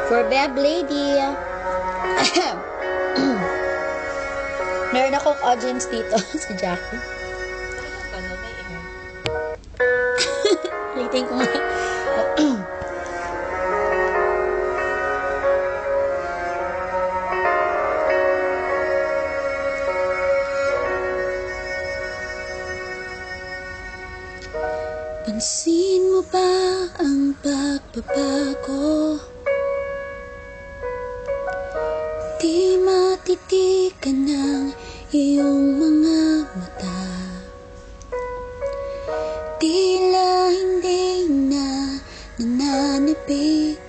For Beb Lady. Meron akong audience dito, si Jackie. Litin ko nga. Pansin mo ba ang pagbabago? Di matitikan ng iyong mga mata. Tila hindi na nananabik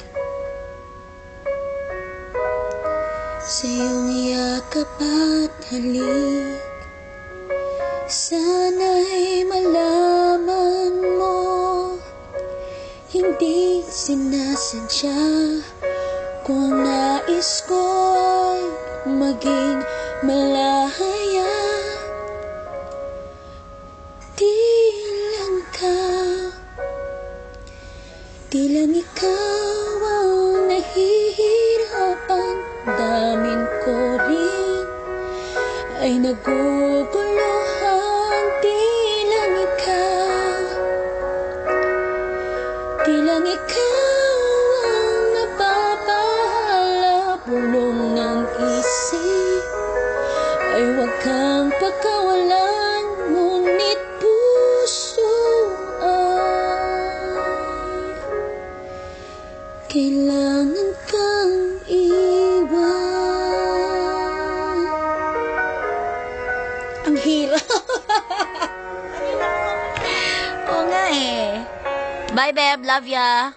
sa iyong yakap at halik. Sana'y malaman mo, hindi sinasadya. Kung nais ko ay maging malaya, di lang ikaw ang nahihirapan. Damin ko rin ay naguguluhan. Di lang ikaw ang napapahala. Bulong ng isip ay huwag kang pagkawalan. Ngunit puso ay kailangan kang iwan. Ang hirap. Oo nga eh. Bye, Beb. Love ya.